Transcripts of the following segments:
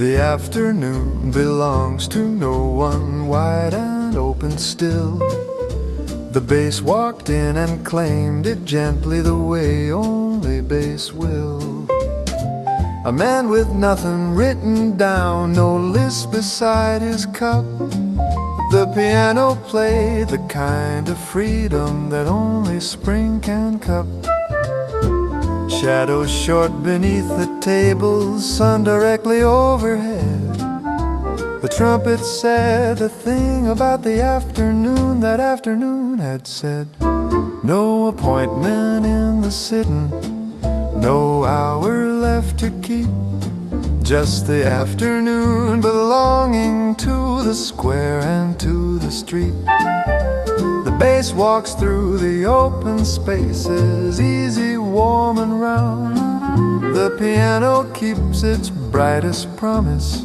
The afternoon belongs to no one, wide and open still. The bass walked in and claimed it gently, the way only bass will. A man with nothing written down, no list beside his cup. The piano played the kind of freedom that only spring can cup. Shadows short beneath the table, sun directly overhead. The trumpet said the thing about the afternoon that afternoon had said. No appointment in the sitting, no hour left to keep, just the afternoon belonging to the square and to the street. The bass walks through the open spaces, easy, warm and round. The piano keeps its brightest promise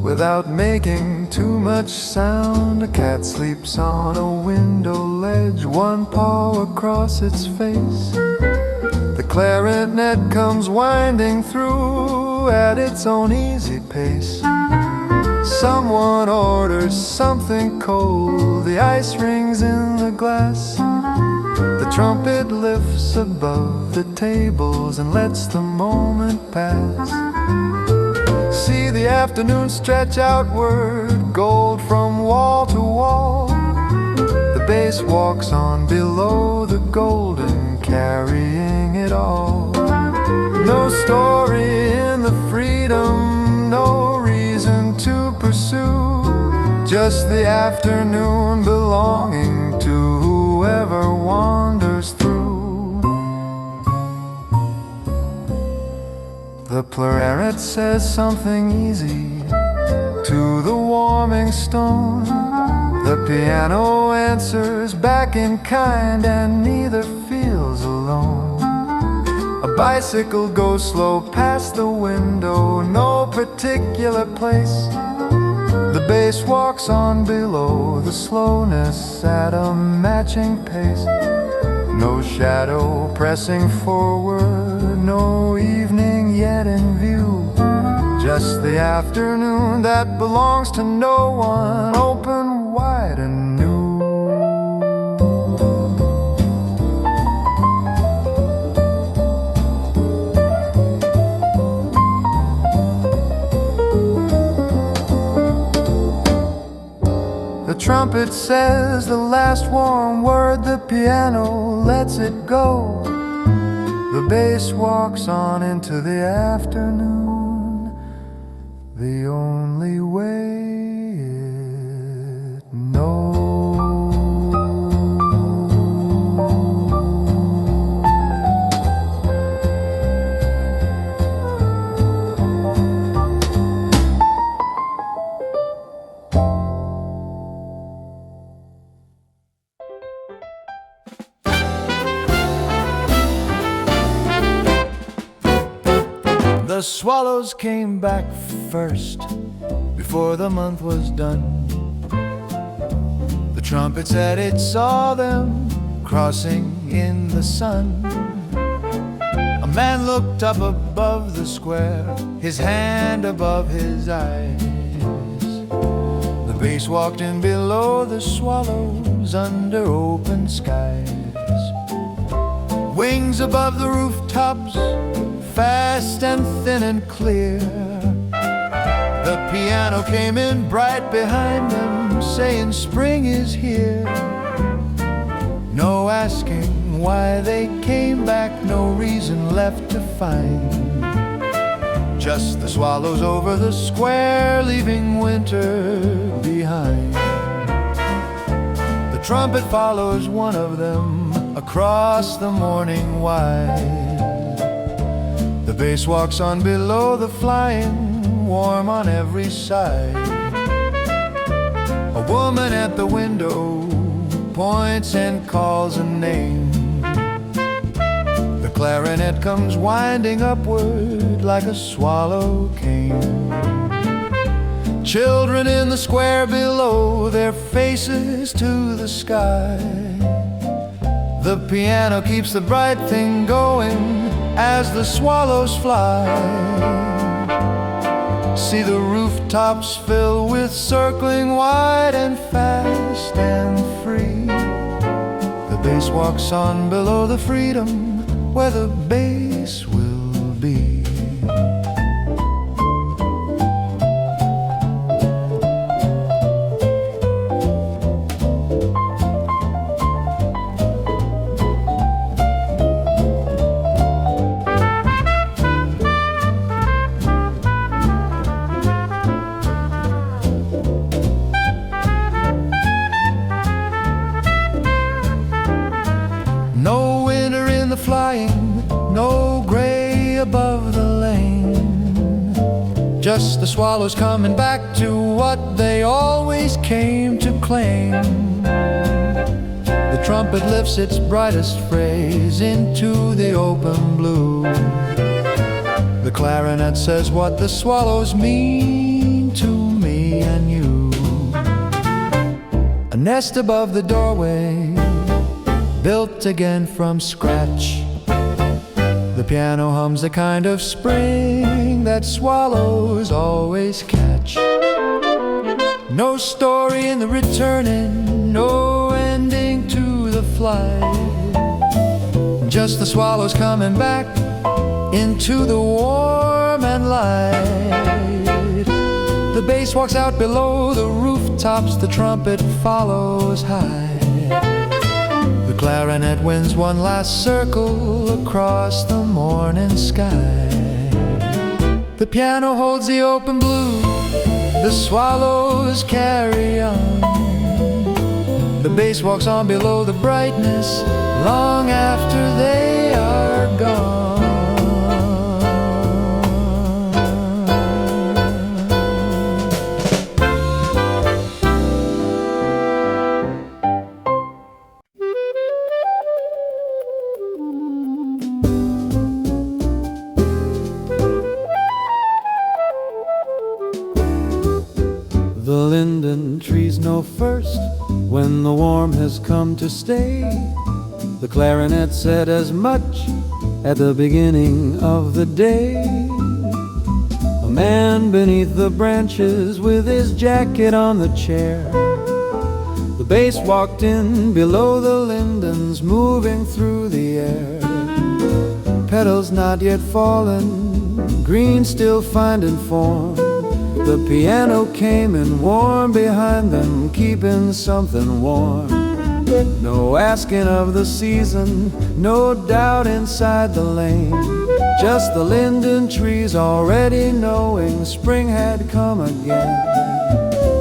without making too much sound. A cat sleeps on a window ledge, one paw across its face. The clarinet comes winding through at its own easy pace. Someone orders something cold, the ice rings in the glass. The trumpet lifts above the tables and lets the moment pass. See the afternoon stretch outward, gold from wall to wall. The bass walks on below the golden, carrying it all. No story in the freedom, no reason to pursue, just the afternoon belonging to whoever wanders through. The clarinet says something easy to the warming stone. The piano answers back in kind, and neither feels alone. A bicycle goes slow past the window, no particular place. The bass walks on below the slowness at a matching pace. No shadow pressing forward, no evening yet in view, just the afternoon that belongs to no one, open wide and new. The trumpet says the last warm word, the piano lets it go. The bass walks on into the afternoon, the only way it knows. The swallows came back first, before the month was done. The trumpet said it saw them crossing in the sun. A man looked up above the square, his hand above his eyes. The bass walked in below the swallows under open skies. Wings above the rooftops, fast and thin and clear. The piano came in bright behind them, saying spring is here. No asking why they came back, no reason left to find. Just the swallows over the square, leaving winter behind. The trumpet follows one of them across the morning wide. The bass walks on below the flying, warm on every side. A woman at the window points and calls a name. The clarinet comes winding upward like a swallow came. Children in the square below, their faces to the sky. The piano keeps the bright thing going as the swallows fly. See the rooftops fill with circling wide and fast and free. The bass walks on below the freedom where the bass will be. No winter in the flying, no gray above the lane. Just the swallows coming back to what they always came to claim. The trumpet lifts its brightest phrase into the open blue. The clarinet says what the swallows mean to me and you. A nest above the doorway, built again from scratch. The piano hums the kind of spring that swallows always catch. No story in the returning, no ending to the flight. Just the swallows coming back into the warm and light. The bass walks out below the rooftops, the trumpet follows high. The clarinet wins one last circle across the morning sky. The piano holds the open blue, the swallows carry on. The bass walks on below the brightness long after they are gone. The linden trees know first when the warm has come to stay. The clarinet said as much at the beginning of the day. A man beneath the branches with his jacket on the chair. The bass walked in below the lindens, moving through the air. Petals not yet fallen, green still finding form. The piano came in warm behind them, keeping something warm. No asking of the season, no doubt inside the lane. Just the linden trees already knowing spring had come again.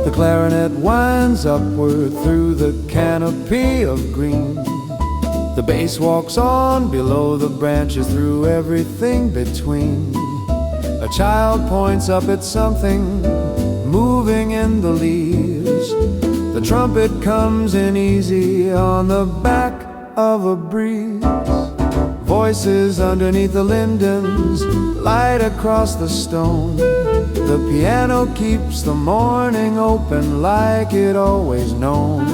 The clarinet winds upward through the canopy of green. The bass walks on below the branches, through everything between. A child points up at something moving in the leaves. The trumpet comes in easy on the back of a breeze. Voices underneath the lindens, light across the stone. The piano keeps the morning open like it always known.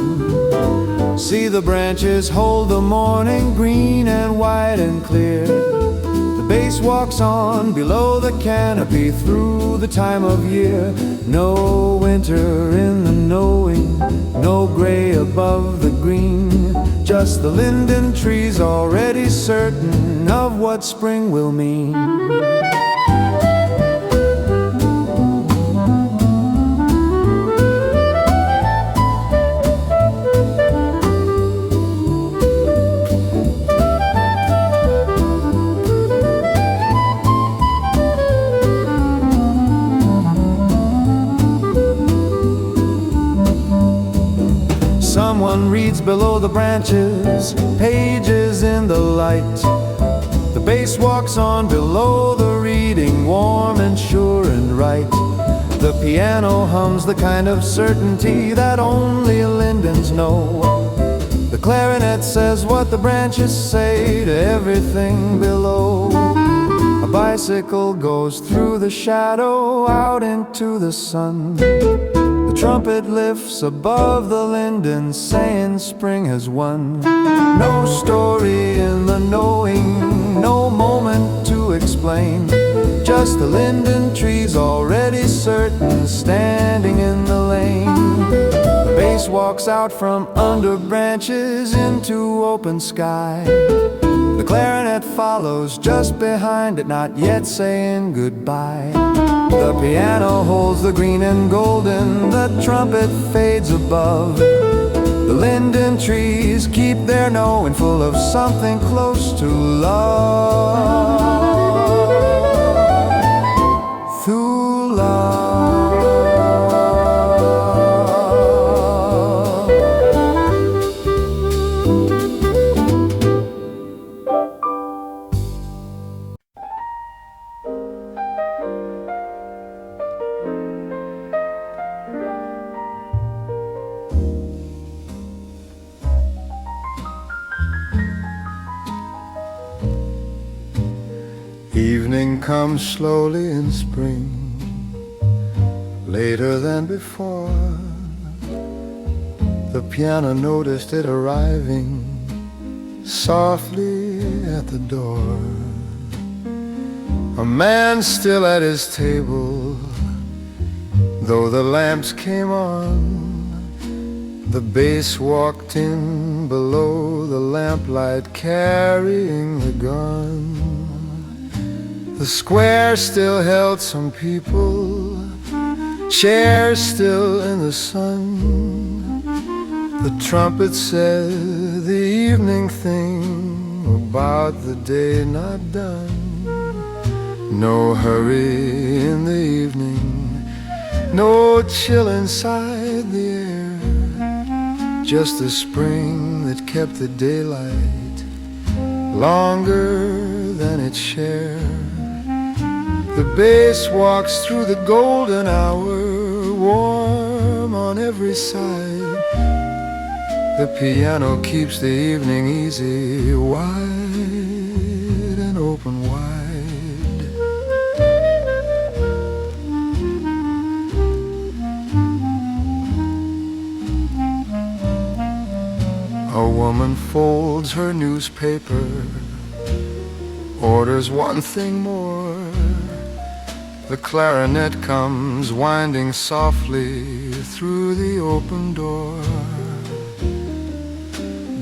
See the branches hold the morning green and white and clear. The bass walks on below the canopy through the time of year. No winter in the knowing, no gray above the green. Just the linden trees already certain of what spring will mean. Someone reads below the branches, pages in the light. The bass walks on below the reading, warm and sure and right. The piano hums the kind of certainty that only lindens know. The clarinet says what the branches say to everything below. A bicycle goes through the shadow out into the sun. The trumpet lifts above the linden, saying spring has won. No story in the knowing, no moment to to explain. Just the linden trees already certain, standing in the lane. The bass walks out from under branches into open sky. The clarinet follows just behind it, not yet saying goodbye. The piano holds the green and golden, the trumpet fades above. The linden trees keep their knowing, full of something close to love. Through love. Evening comes slowly in spring, later than before. The piano noticed it arriving softly at the door. A man still at his table, though the lamps came on. The bass walked in below the lamplight, carrying the gun. The square still held some people, chairs still in the sun. The trumpet said the evening thing about the day not done. No hurry in the evening, no chill inside the air, just the spring that kept the daylight longer than its share. The bass walks through the golden hour, warm on every side. The piano keeps the evening easy, wide and open wide. A woman folds her newspaper, orders one thing more. The clarinet comes winding softly through the open door.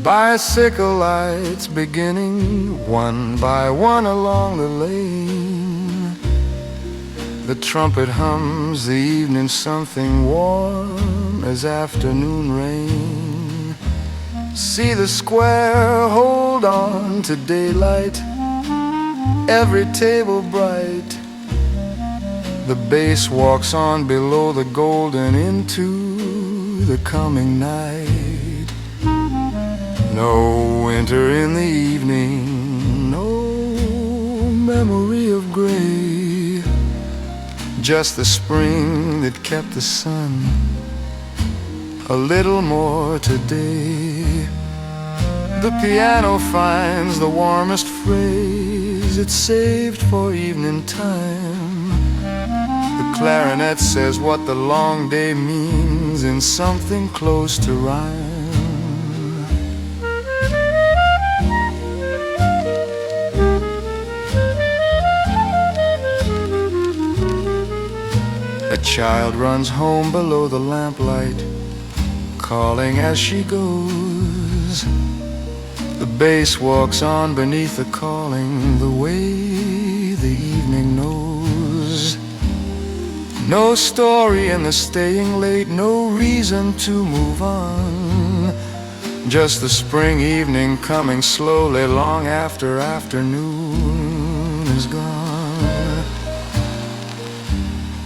Bicycle lights beginning one by one along the lane. The trumpet hums the evening something warm as afternoon rain. See the square hold on to daylight, every table bright. The bass walks on below the golden into the coming night. No winter in the evening, no memory of gray, just the spring that kept the sun a little more today. The piano finds the warmest phrase it's saved for evening time. The clarinet says what the long day means in something close to rhyme. A child runs home below the lamplight, calling as she goes. The bass walks on beneath the calling, the way the evening knows. No story in the staying late, no reason to move on. Just the spring evening coming slowly long after afternoon is gone.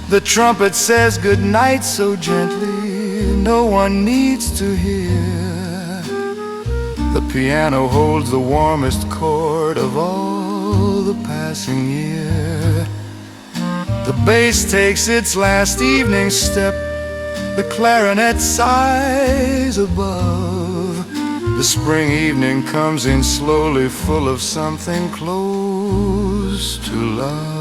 The trumpet says good night so gently, no one needs to hear. The piano holds the warmest chord of all the passing year. The bass takes its last evening step, the clarinet sighs above. The spring evening comes in slowly, full of something close to love.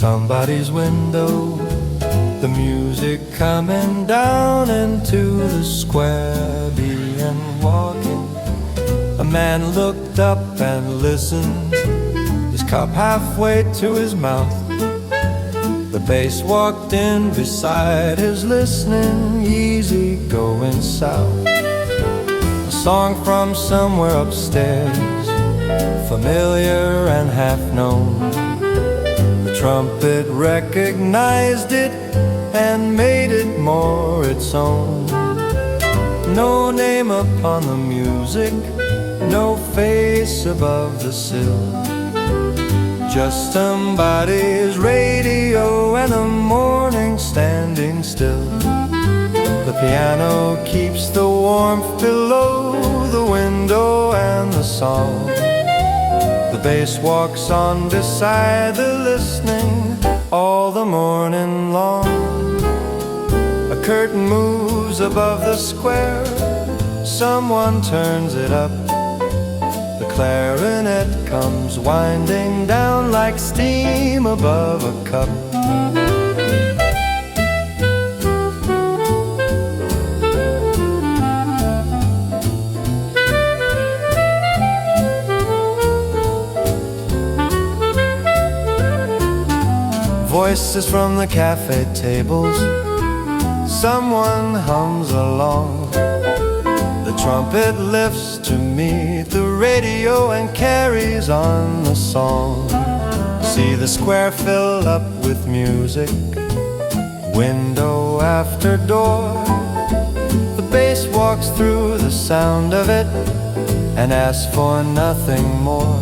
somebody's window, the music coming down into the square, being walking. A man looked up and listened, his cup halfway to his mouth. The bass walked in beside his listening, easy going south. A song from somewhere upstairs, familiar and half known. The trumpet recognized it and made it more its own. No name upon the music, no face above the sill, just somebody's radio and the morning standing still. The piano keeps the warmth below the window and the song. The bass walks on beside the listening all the morning long. A curtain moves above the square, someone turns it up. The clarinet comes winding down like steam above a cup. Voices from the cafe tables, someone hums along. The trumpet lifts to meet the radio and carries on the song. See the square fill up with music, window after door. The bass walks through the sound of it and asks for nothing more.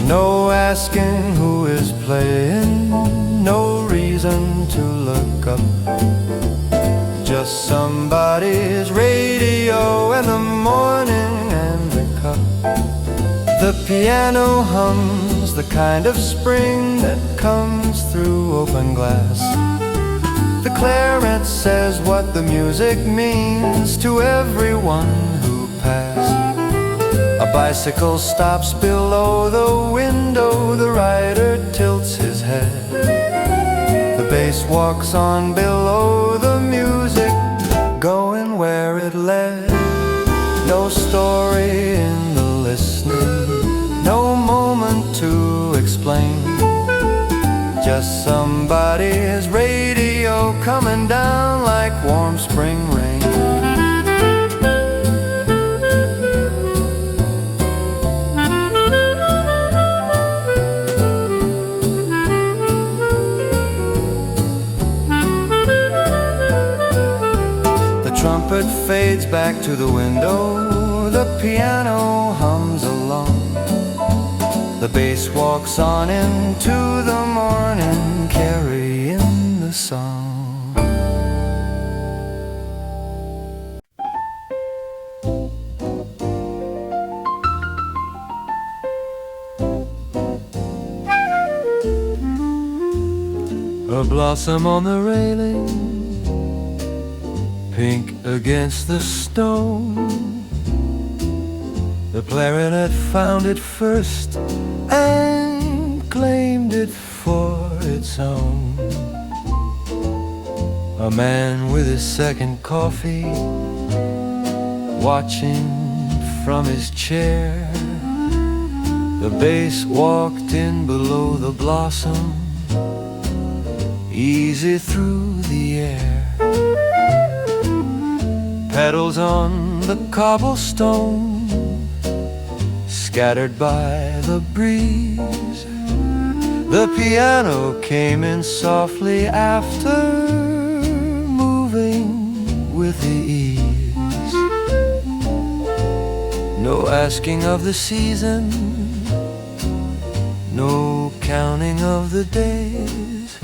No asking who is playing, no reason to look up, just somebody's radio in the morning and the cup. The piano hums the kind of spring that comes through open glass. The clarinet says what the music means to everyone who passed. A bicycle stops below the window, the rider tilts his head. The bass walks on below the music, going where it led. No story in the listening, no moment to explain, just somebody's radio coming down like warm spring rain. Trumpet fades back to the window, the piano hums along. The bass walks on into the morning, carrying the song. A blossom on the railing, pink against the stone. The clarinet found it first and claimed it for its own. A man with his second coffee, watching from his chair. The bass walked in below the blossom, easy through the air. Petals on the cobblestone, scattered by the breeze. The piano came in softly after, moving with the ease. No asking of the season, no counting of the days,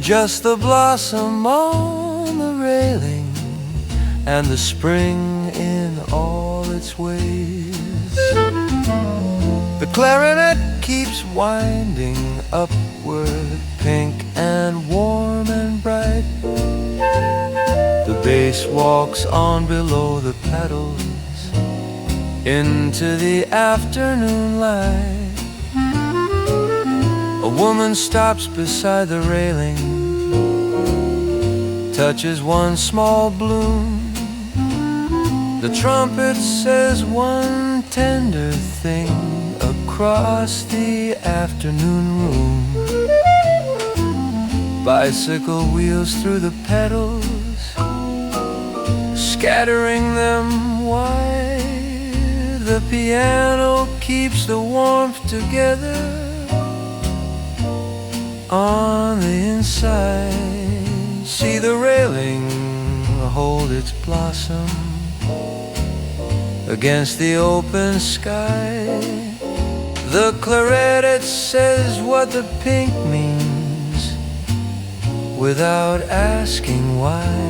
just the blossom on the railing and the spring in all its ways. The clarinet keeps winding upward, pink and warm and bright. The bass walks on below the pedals into the afternoon light. A woman stops beside the railing, touches one small bloom. The trumpet says one tender thing across the afternoon room. Bicycle wheels through the petals, scattering them wide. The piano keeps the warmth together on the inside. See the railing hold its blossom against the open sky. The clarinet says what the pink means without asking why.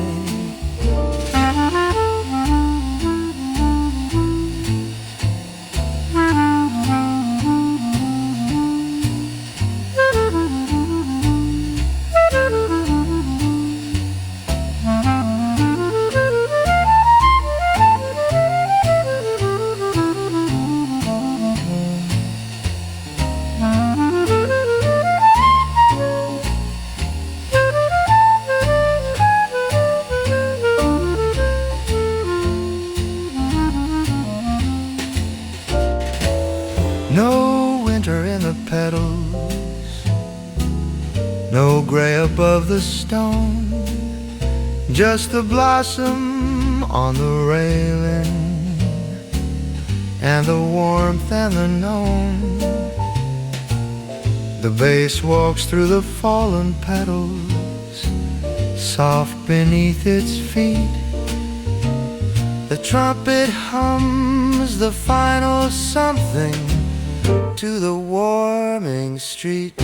No winter in the petals, no gray above the stone, just the blossom on the railing and the warmth and the known. The bass walks through the fallen petals, soft beneath its feet. The trumpet hums the final something to the warming street.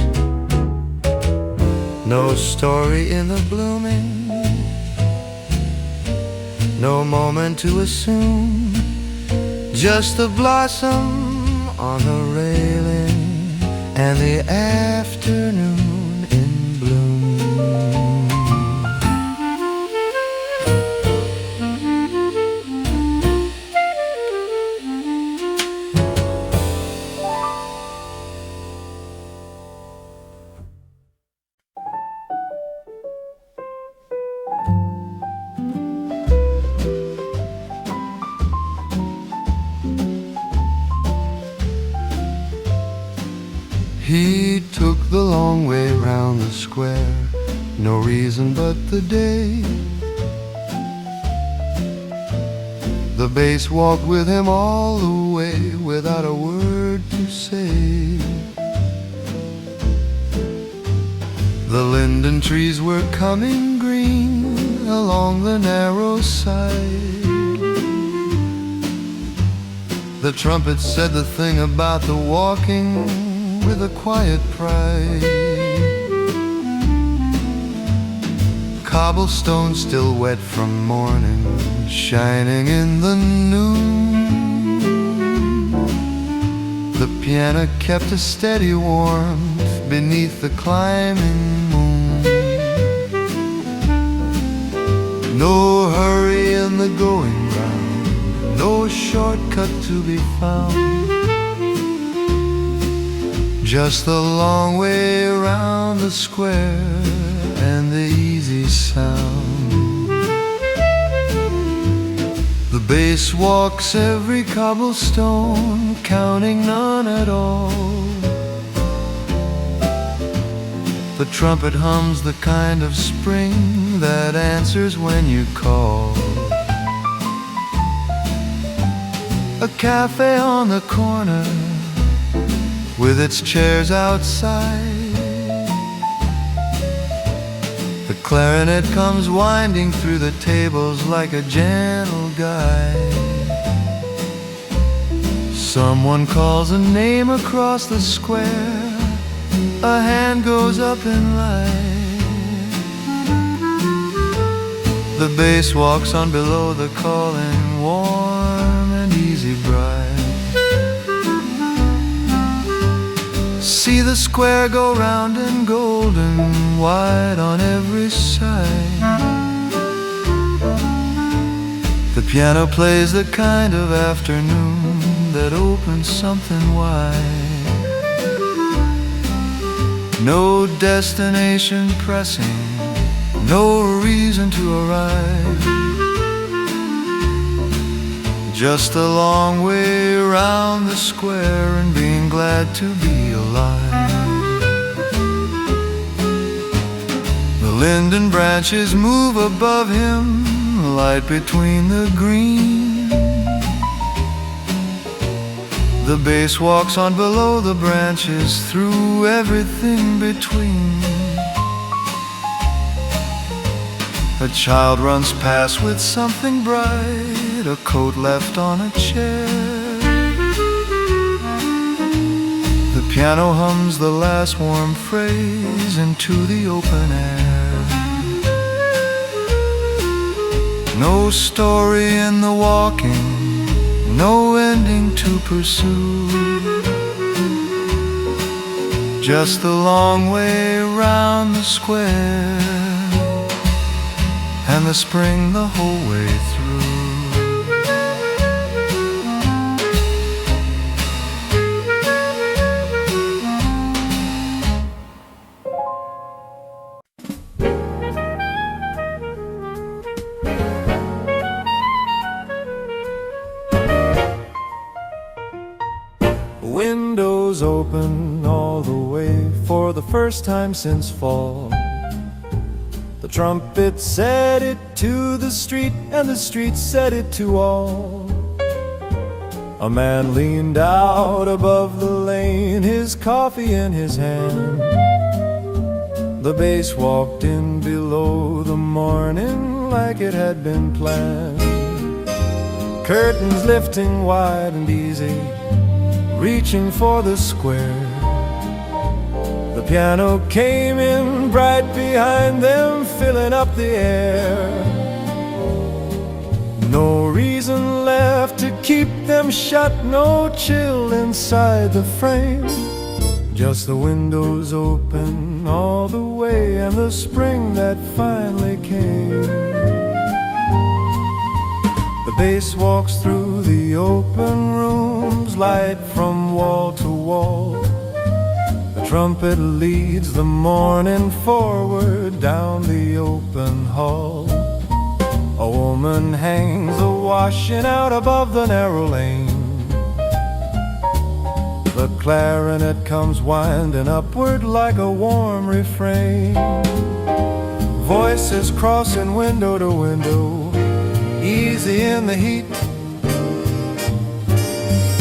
No story in the blooming, no moment to assume, just the blossom on the railing and the afternoon in bloom. He took the long way round the square, no reason but the day. The bass walked with him all the way without a word to say. The linden trees were coming green along the narrow side. The trumpet said the thing about the walking with a quiet pride. Cobblestone still wet from morning, shining in the noon. The piano kept a steady warmth beneath the climbing moon. No hurry in the going round, no shortcut to be found, just the long way around the square and the easy sound. The bass walks every cobblestone, counting none at all. The trumpet hums the kind of spring that answers when you call. A cafe on the corner with its chairs outside. The clarinet comes winding through the tables like a gentle guide. Someone calls a name across the square, a hand goes up in light. The bass walks on below the calling, warm and easy bright. See the square go round and golden, wide on every side. The piano plays the kind of afternoon that opens something wide. No destination pressing, no reason to arrive. Just a long way around the square and being glad to be alive. The linden branches move above him, light between the green. The bass walks on below the branches, through everything between. A child runs past with something bright, a coat left on a chair. The piano hums the last warm phrase into the open air. No story in the walking, no ending to pursue. Just the long way round the square, and the spring the whole way through. Windows open all the way for the first time since fall. The trumpet said it to the street, and the street said it to all. A man leaned out above the lane, his coffee in his hand. The bass walked in below the morning like it had been planned. Curtains lifting wide and easy, reaching for the square. The piano came in bright behind them, filling up the air. No reason left to keep them shut, no chill inside the frame. Just the windows open all the way, and the spring that finally came. The bass walks through the open rooms, light from wall to wall. The trumpet leads the morning forward down the open hall. A woman hangs a washing out above the narrow lane. The clarinet comes winding upward like a warm refrain. Voices crossing window to window, easy in the heat.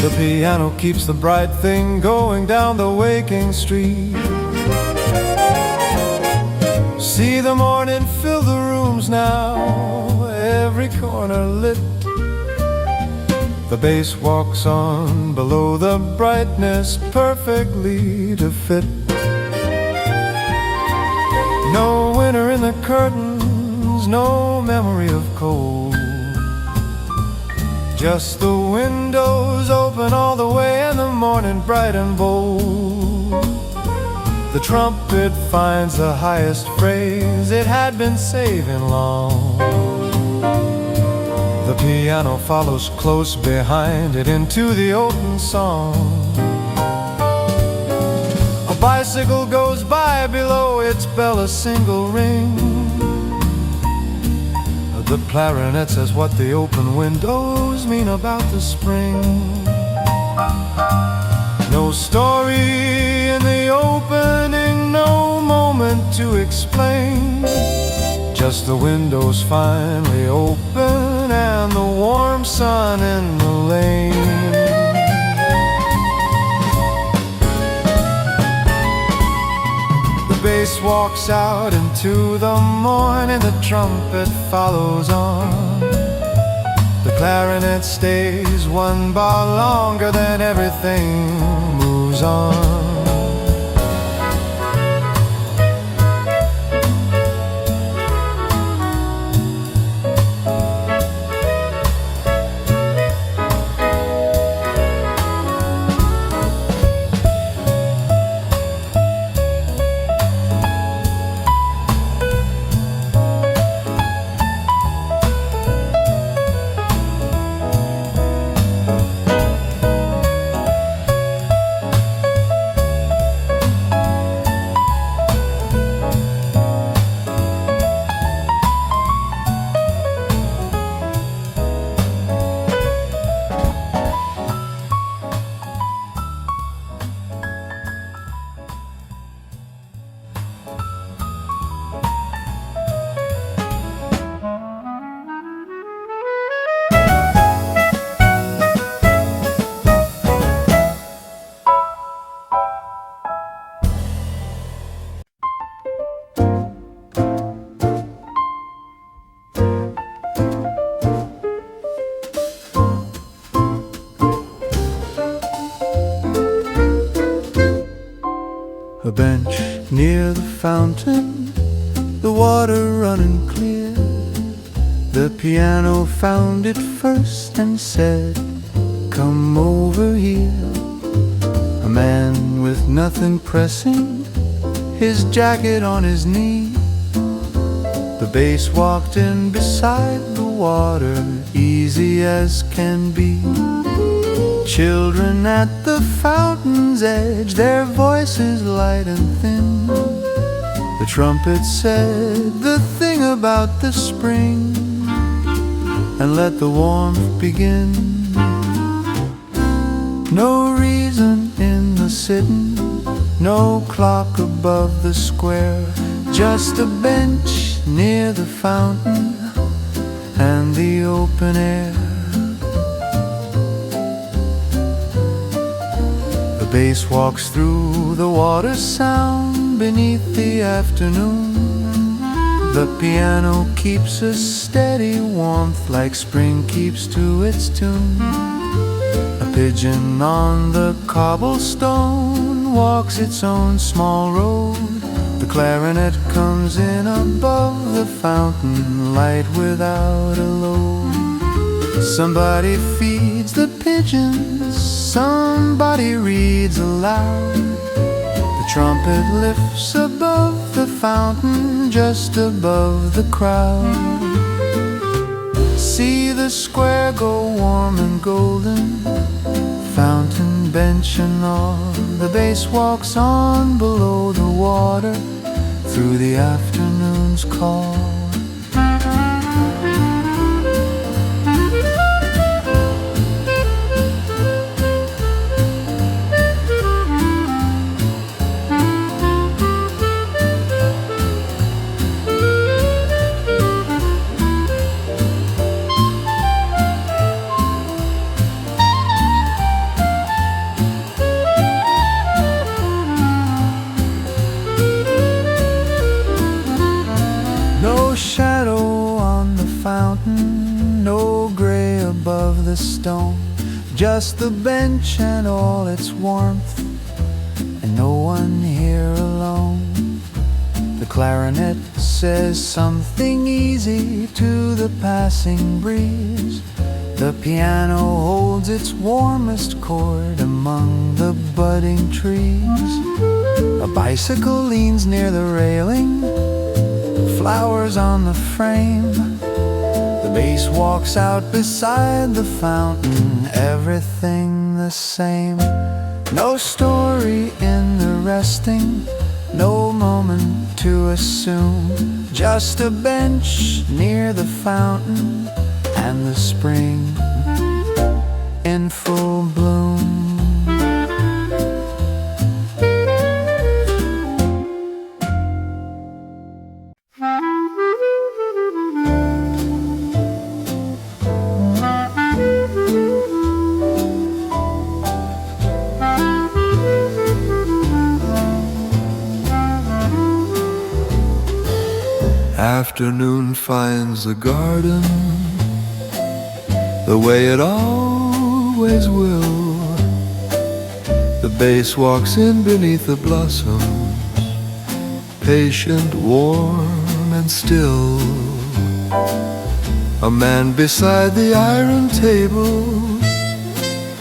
The piano keeps the bright thing going down the waking street. See the morning fill the rooms now, every corner lit. The bass walks on below the brightness, perfectly to fit. No winter in the curtains, no memory of cold. Just the windows open all the way, and the morning bright and bold. The trumpet finds the highest phrase it had been saving long. The piano follows close behind it into the open song. A bicycle goes by below its bell, a single ring. The clarinet says what the open windows mean about the spring. No story in the opening, no moment to explain. Just the windows finally open, and the warm sun in the lane. The bass walks out into the morning, the trumpet follows on. The clarinet stays one bar longer, then everything moves on. fountain, the water running clear. The piano found it first and said, "Come over here." A man with nothing pressing, his jacket on his knee. The bass walked in beside the water, easy as can be. Children at the fountain's edge, their voices light and thin. The trumpet said the thing about the spring, and let the warmth begin. No reason in the sitting, no clock above the square, just a bench near the fountain and the open air. The bass walks through the water sound beneath the afternoon. The piano keeps a steady warmth like spring keeps to its tune. A pigeon on the cobblestone walks its own small road. The clarinet comes in above the fountain, light without a load. Somebody feeds the pigeons, somebody reads aloud. The trumpet lifts above the fountain, just above the crowd. See the square go warm and golden, fountain, bench and all. The bass walks on below the water, through the afternoon's call. No shadow on the fountain, no gray above the stone, just the bench and all its warmth, and no one here alone. The clarinet says something easy to the passing breeze. The piano holds its warmest chord among the budding trees. A bicycle leans near the railing, flowers on the frame. The bass walks out beside the fountain, everything the same. No story in the resting, no moment to assume, just a bench near the fountain and the spring in full bloom. Afternoon finds the garden the way it always will. The bass walks in beneath the blossoms, patient, warm and still. A man beside the iron table,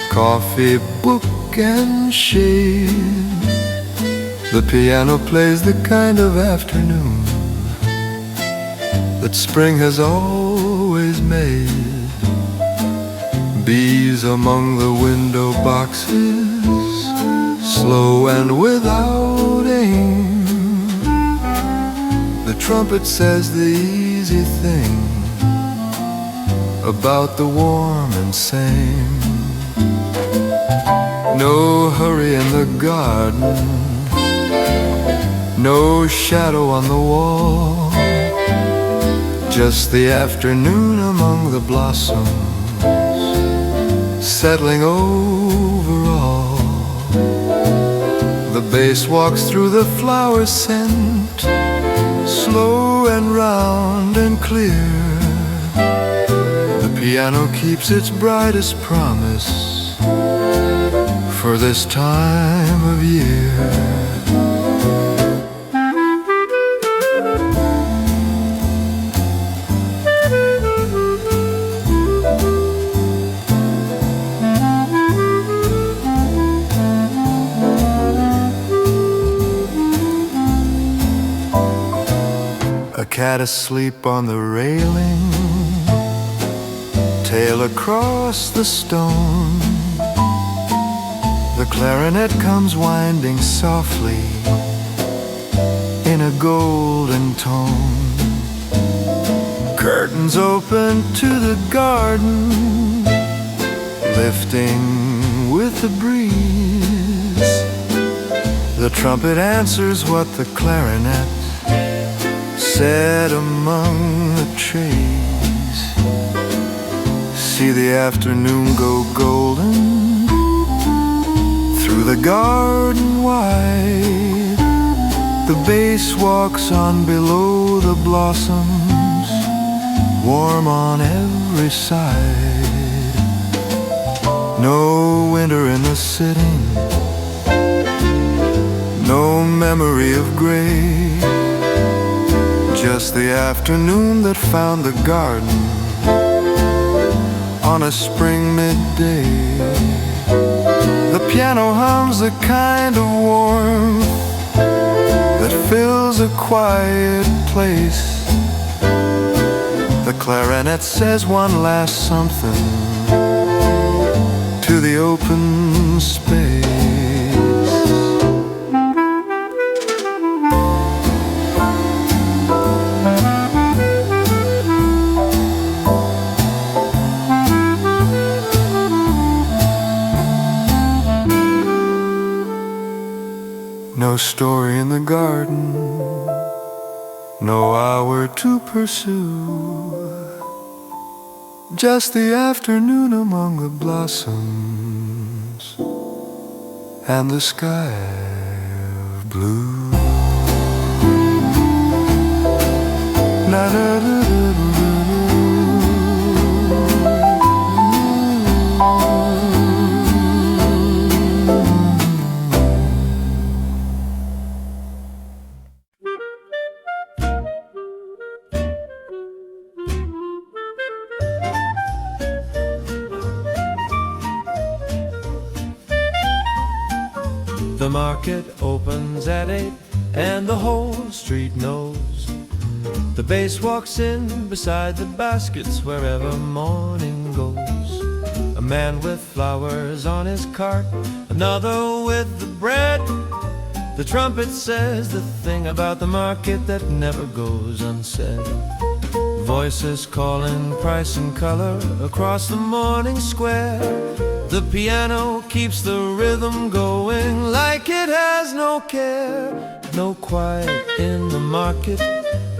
coffee, book and shade. The piano plays the kind of afternoon that spring has always made. Bees among the window boxes, slow and without aim. The trumpet says the easy thing about the warm and same. No hurry in the garden, no shadow on the wall, just the afternoon among the blossoms, settling over all. The bass walks through the flower scent, slow and round and clear. The piano keeps its brightest promise for this time of year. cat asleep on the railing, tail across the stone. The clarinet comes winding softly in a golden tone. Curtains open to the garden, lifting with the breeze. The trumpet answers what the clarinet said among the trees. See the afternoon go golden through the garden wide. The bass walks on below the blossoms, warm on every side. No winter in the sitting, no memory of gray, just the afternoon that found the garden on a spring midday. The piano hums the kind of warmth that fills a quiet place. The clarinet says one last something to the open space. No story in the garden, no hour to pursue, just the afternoon among the blossoms and the sky of blue. La da da da da. The market opens at 8 and the whole street knows. The bass walks in beside the baskets wherever morning goes. A man with flowers on his cart, another with the bread. The trumpet says the thing about the market that never goes unsaid. Voices calling price and color across the morning square. The piano keeps the rhythm going like it has no care. No quiet in the market,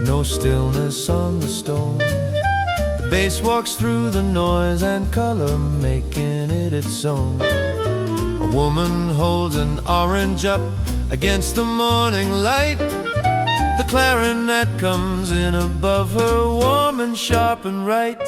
no stillness on the stone. The bass walks through the noise and color, making it its own. A woman holds an orange up against the morning light. The clarinet comes in above her, warm and sharp and right.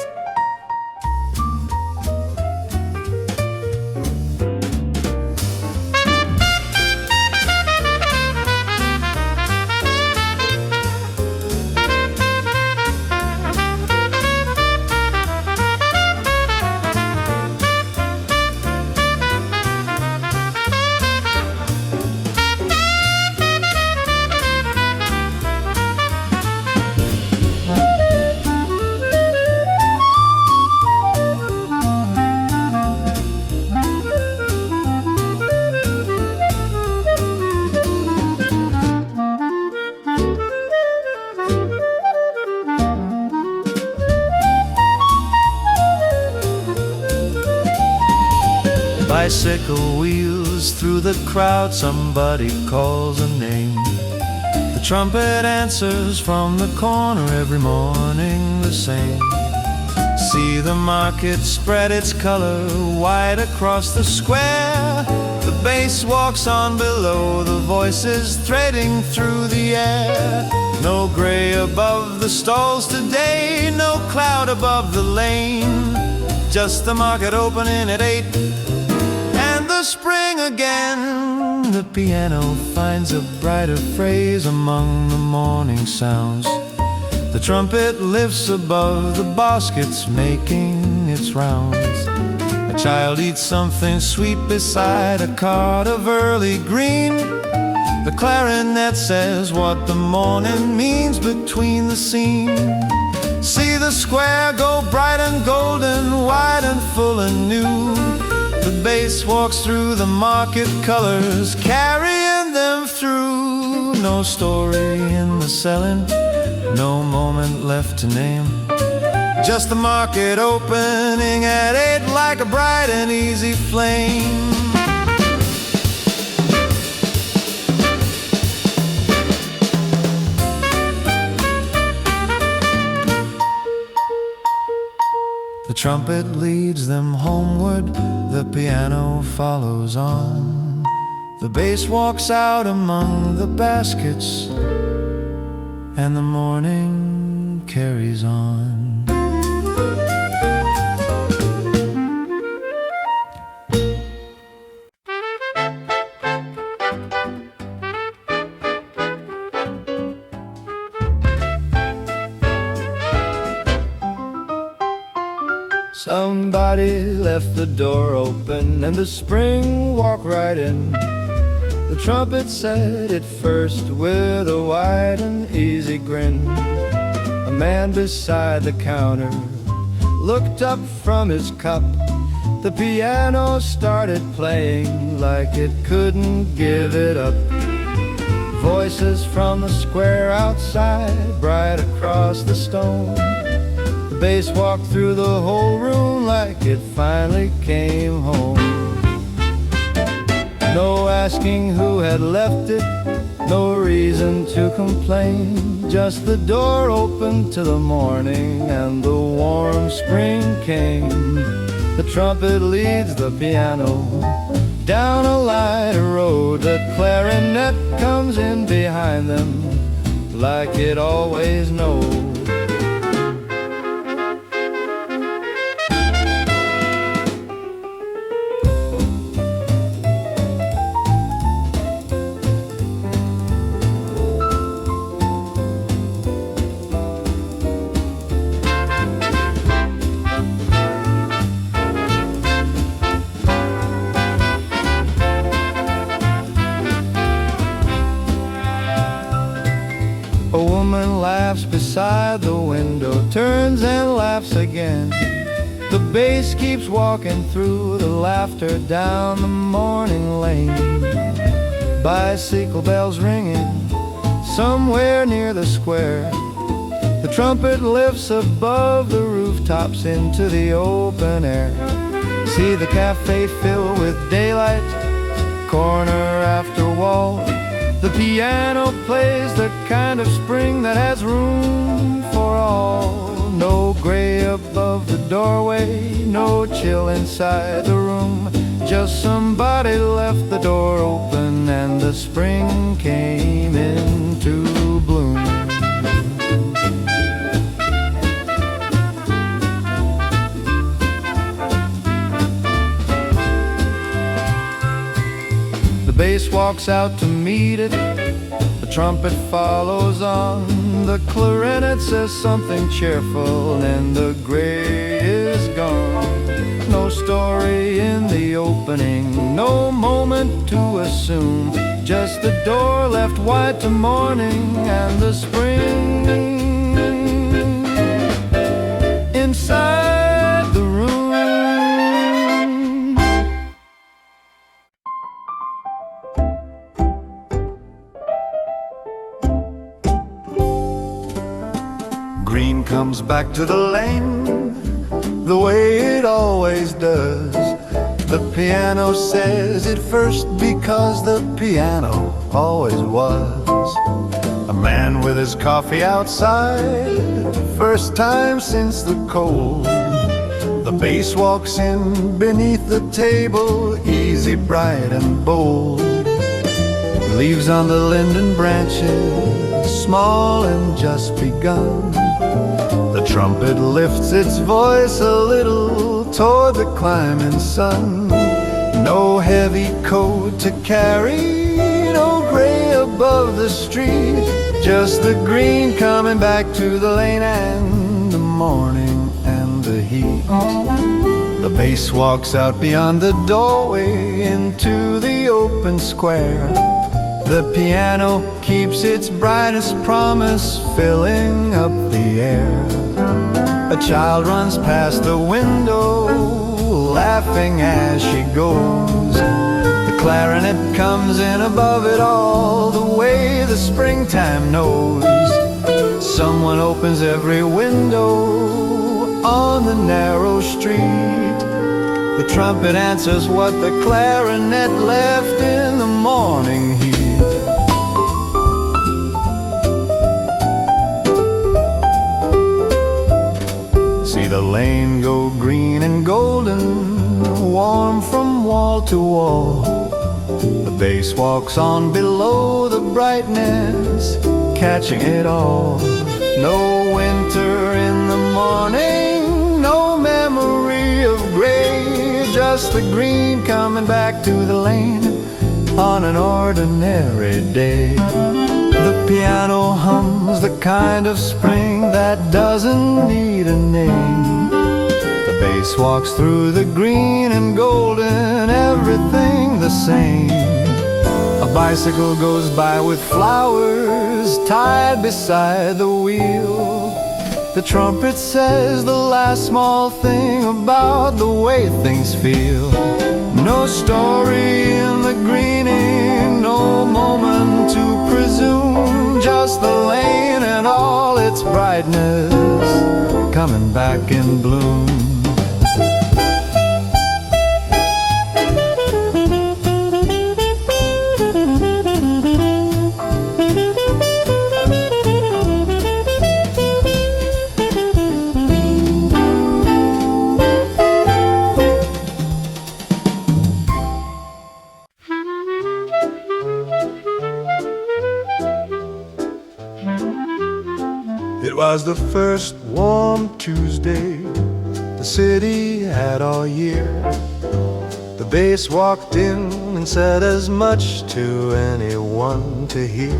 Bicycle wheels through the crowd, somebody calls a name. The trumpet answers from the corner, every morning the same. See the market spread its color wide across the square. The bass walks on below, the voices threading through the air. No gray above the stalls today, no cloud above the lane. Just the market opening at 8 and the spring again. The piano finds a brighter phrase among the morning sounds. The trumpet lifts above the baskets, making its rounds. A child eats something sweet beside a cart of early green. The clarinet says what the morning means between the scene. See the square go bright and golden, wide and full and new. The bass walks through the market colors, carrying them through. No story in the selling, no moment left to name. Just the market opening at 8 like a bright and easy flame. The trumpet leads them homeward, the piano follows on. The bass walks out among the baskets, and the morning carries on. Somebody left the door open and the spring walked right in. The trumpet said it first with a wide and easy grin. A man beside the counter looked up from his cup. The piano started playing like it couldn't give it up. Voices from the square outside, bright across the stone. The bass walked through the whole room like it finally came home. No asking who had left it, no reason to complain. Just the door opened to the morning and the warm spring came. The trumpet leads the piano down a light road. The clarinet comes in behind them like it always knows. A woman laughs beside the window, turns and laughs again. The bass keeps walking through the laughter down the morning lane. Bicycle bells ringing somewhere near the square. The trumpet lifts above the rooftops into the open air. See the cafe fill with daylight, corner after wall. The piano plays the kind of spring that has room for all. No gray above the doorway, no chill inside the room. Just somebody left the door open and the spring came into bloom. The bass walks out to meet it, the trumpet follows on. The clarinet says something cheerful and the gray is gone. No story in the opening, no moment to assume. Just the door left wide to morning and the spring inside the room. Green comes back to the lane the way it always does. The piano says it first because the piano always was. A man with his coffee outside, first time since the cold. The bass walks in beneath the table, easy, bright and bold. Leaves on the linden branches, small and just begun. The trumpet lifts its voice a little toward the climbing sun. No heavy coat to carry, no gray above the street. Just the green coming back to the lane and the morning and the heat. The bass walks out beyond the doorway into the open square. The piano keeps its brightest promise, filling up the air. A child runs past the window, laughing as she goes. The clarinet comes in above it all, the way the springtime knows. Someone opens every window on the narrow street. The trumpet answers what the clarinet left in the morning heat. See the lane go green and golden, warm from wall to wall. The bass walks on below the brightness, catching it all. No winter in the morning, no memory of gray, just the green coming back to the lane on an ordinary day. The piano hums the kind of spring that doesn't need a name. The bass walks through the green and golden, everything the same. A bicycle goes by with flowers tied beside the wheel. The trumpet says the last small thing about the way things feel. No story in the greening, no moment to presume, just the lane and all its brightness coming back in bloom. It was the first warm Tuesday the city had all year. The bass walked in and said as much to anyone to hear.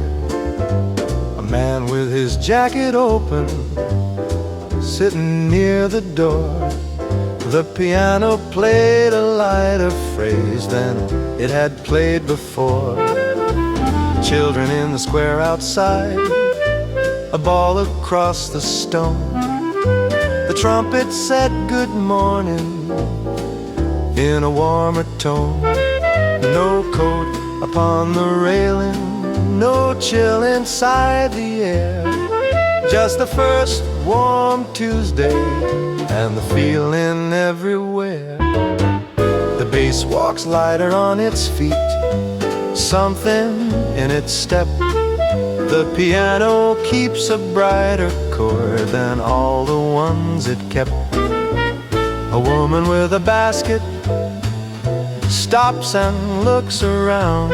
A man with his jacket open, sitting near the door. The piano played a lighter phrase than it had played before. Children in the square outside, a ball across the stone. The trumpet said good morning in a warmer tone. No coat upon the railing, no chill inside the air, just the first warm Tuesday and the feeling everywhere. The bass walks lighter on its feet, something in its step. The piano keeps a brighter chord than all the ones it kept. A woman with a basket stops and looks around.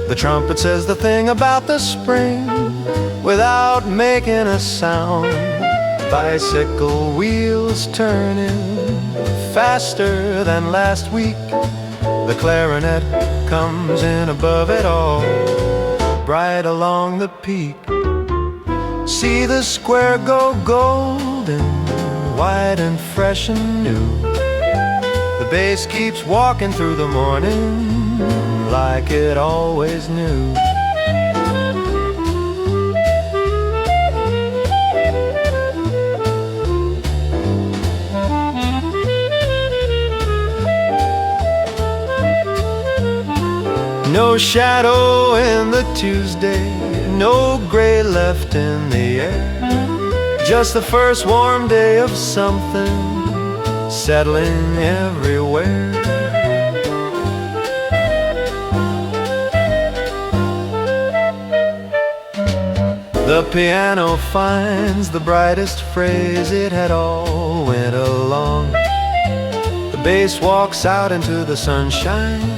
The trumpet says the thing about the spring without making a sound. Bicycle wheels turning faster than last week. The clarinet comes in above it all, bright along the peak. See the square go golden, white and fresh and new. The bass keeps walking through the morning like it always knew. No shadow in the Tuesday, no gray left in the air, just the first warm day of something settling everywhere. The piano finds the brightest phrase it had all winter long. The bass walks out into the sunshine,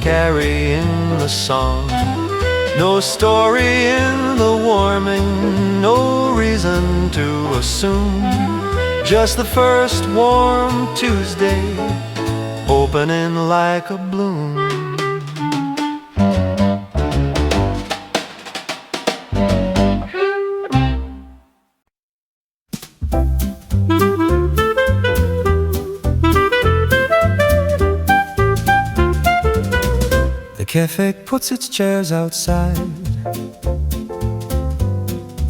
carrying the song. No story in the warming, no reason to assume, just the first warm Tuesday opening like a bloom. café puts its chairs outside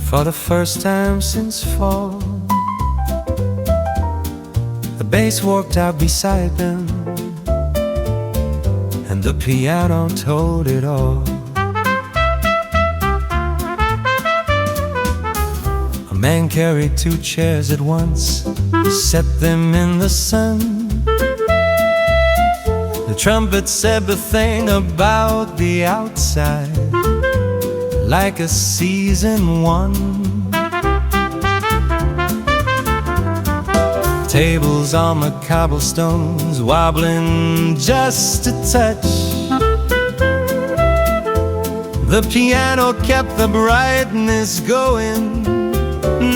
for the first time since fall. The bass walked out beside them, and the piano told it all. A man carried 2 chairs at once, set them in the sun. The trumpet said the thing about the outside, like a season 1. Tables on the cobblestones wobbling just a touch. The piano kept the brightness going,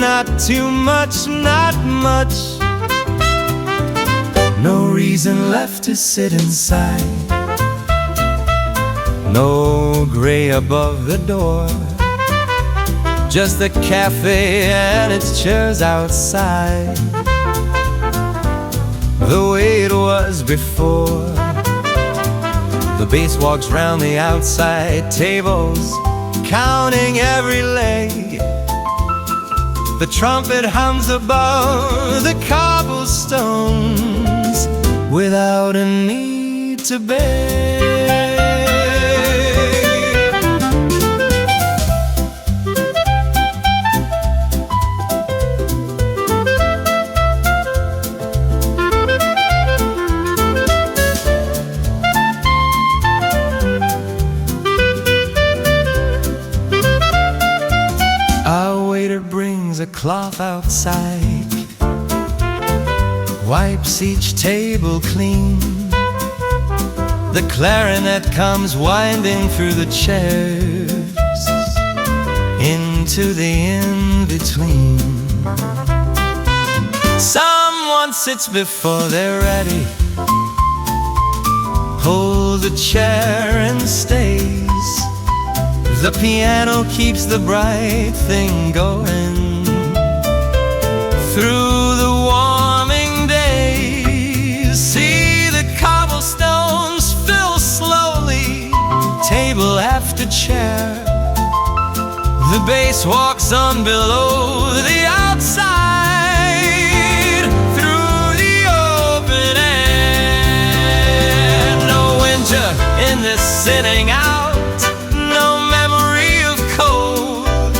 not too much, not much. No reason left to sit inside, no gray above the door, just the cafe and its chairs outside, the way it was before. The bass walks round the outside tables, counting every leg. The trumpet hums above the cobblestones without a need to beg. A cloth outside, wipes each table clean. The clarinet comes winding through the chairs into the in-between. Someone sits before they're ready, pulls a chair and stays. The piano keeps the bright thing going through the warming days. See the cobblestones fill slowly, table after chair. The bass walks on below the outside, through the open air. No winter in this sitting out, no memory of cold,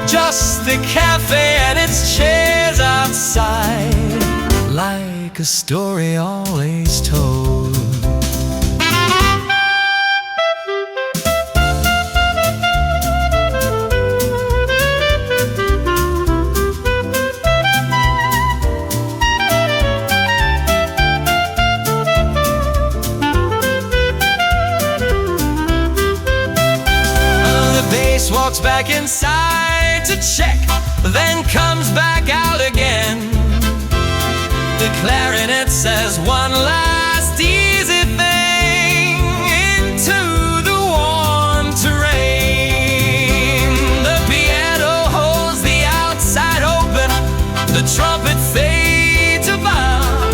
just the cafe and its chairs outside, like a story always told. The bass walks back inside to check, then comes back out again. The clarinet says one last easy thing into the warm terrain. The piano holds the outside open, the trumpet fades above.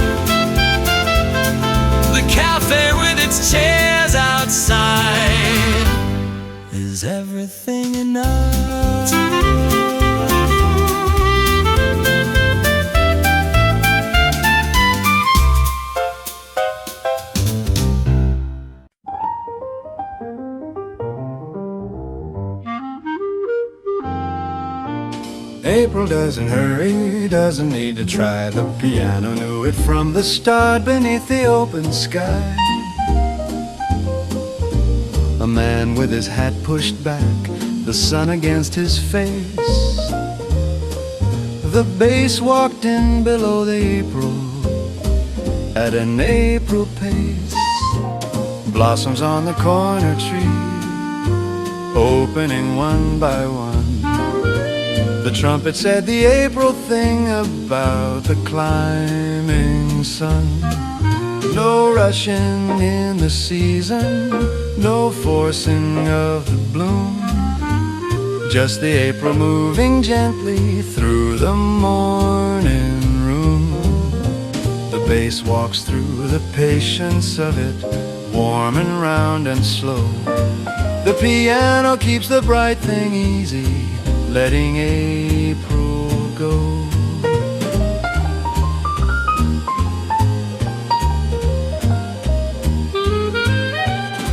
The cafe with its chairs outside, is everything enough? April doesn't hurry, doesn't need to try. The piano knew it from the start beneath the open sky. A man with his hat pushed back, the sun against his face. The bass walked in below the April at an April pace. Blossoms on the corner tree, opening one by one. The trumpet said the April thing about the climbing sun. No rushing in the season, no forcing of the bloom, just the April moving gently through the morning room. The bass walks through the patience of it, warm and round and slow. The piano keeps the bright thing easy, letting April go.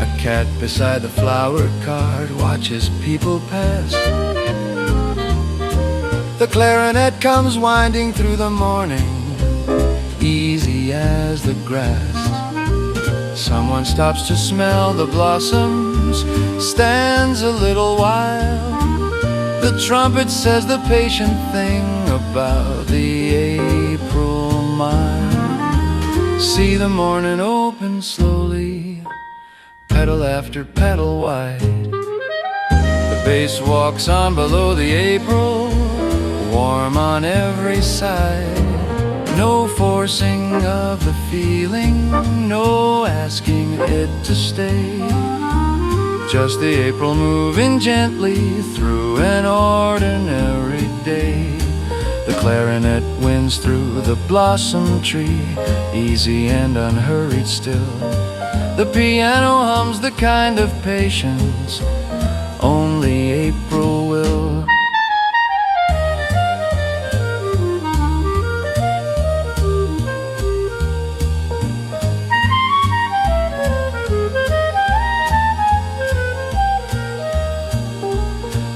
A cat beside the flower cart watches people pass. The clarinet comes winding through the morning, easy as the grass. Someone stops to smell the blossoms, stands a little while. The trumpet says the patient thing about the April mile. See the morning open slowly, petal after petal wide. The bass walks on below the April, warm on every side. No forcing of the feeling, no asking it to stay. Just the April moving gently through an ordinary day. The clarinet winds through the blossom tree, easy and unhurried still. The piano hums the kind of patience only April will.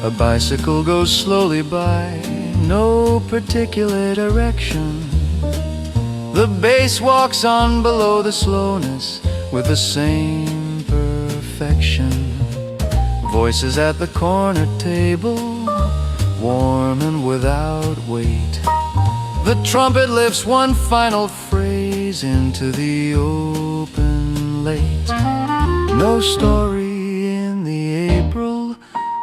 A bicycle goes slowly by, no particular direction. The bass walks on below the slowness with the same perfection. Voices at the corner table, warm and without weight. The trumpet lifts one final phrase into the open late. No story in the April,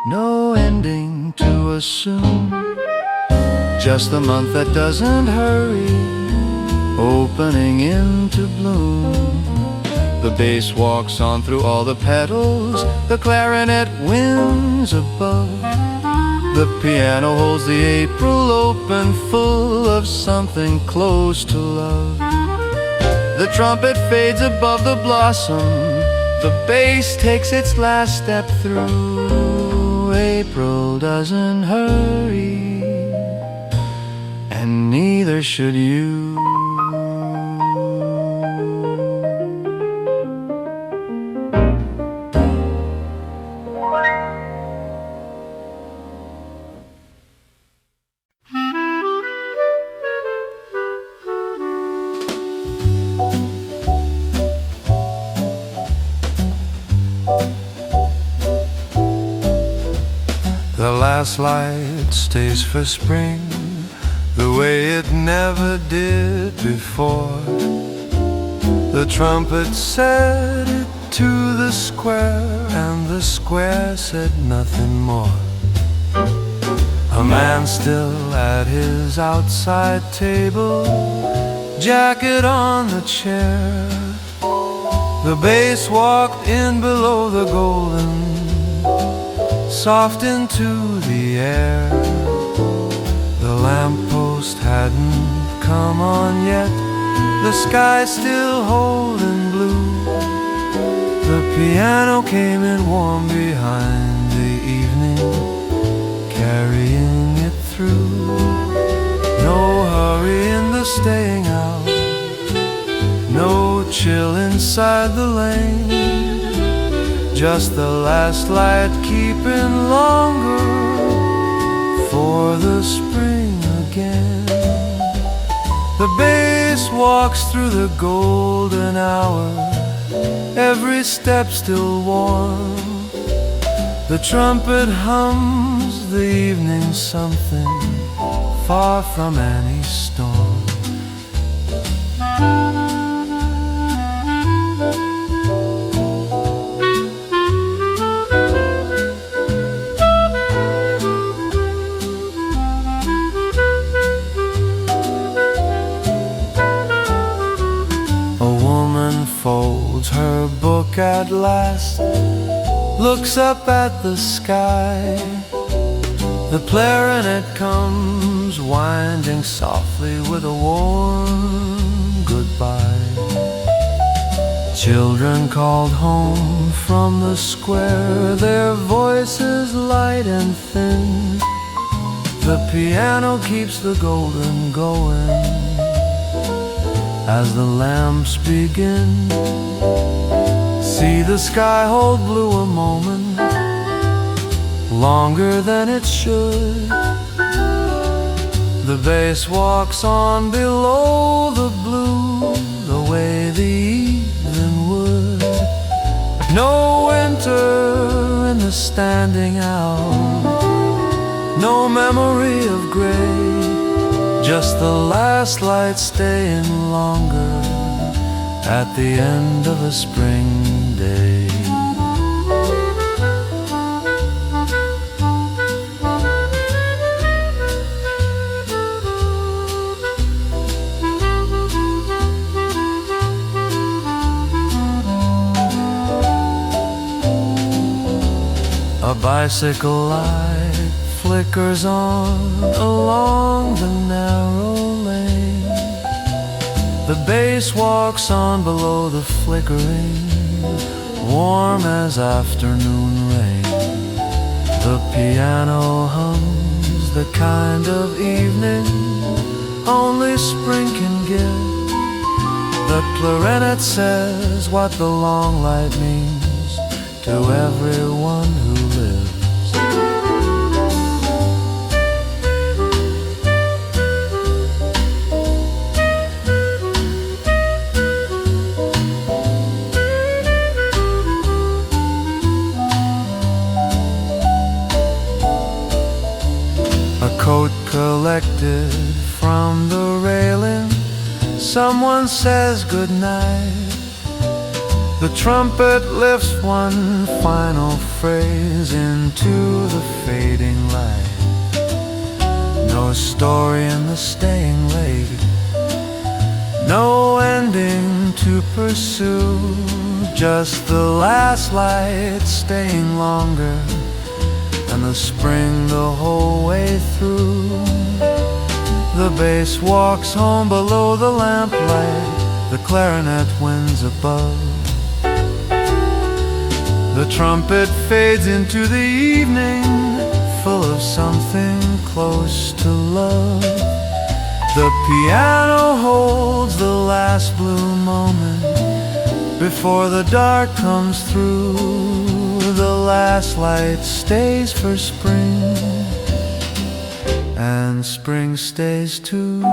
no ending to assume. Just the month that doesn't hurry, opening into bloom. The bass walks on through all the petals, the clarinet winds above. The piano holds the April open, full of something close to love. The trumpet fades above the blossom, the bass takes its last step through. April doesn't hurry, and neither should you. The last light stays for spring, the way it never did before. The trumpet said it to the square, and the square said nothing more. A man still at his outside table, jacket on the chair. The bass walked in below the golden, soft into the air. The lamppost hadn't come on yet, the sky still holding blue. The piano came in warm behind the evening, carrying it through. No hurry in the staying out, no chill inside the lane. Just the last light keeping longer for the spring again. The bass walks through the golden hour, every step still warm. The trumpet hums the evening something far from any storm. Folds her book at last, looks up at the sky. The clarinet comes winding softly with a warm goodbye. Children called home from the square, their voices light and thin. The piano keeps the golden going as the lamps begin. See the sky hold blue a moment longer than it should. The bass walks on below the blue, the way the evening would. No winter in the standing out, no memory of gray, just the last light staying longer at the end of a spring day. A bicycle light flickers on along the narrow lane. The bass walks on below the flickering, warm as afternoon rain. The piano hums the kind of evening only spring can give. The clarinet says what the long light means to everyone who lives. A coat collected from the railing, someone says goodnight. The trumpet lifts one final phrase into the fading light. No story in the staying late, no ending to pursue, just the last light staying longer, and the spring the whole way through. The bass walks home below the lamplight, the clarinet winds above. The trumpet fades into the evening, full of something close to love. The piano holds the last blue moment before the dark comes through. The last light stays for spring, and spring stays too.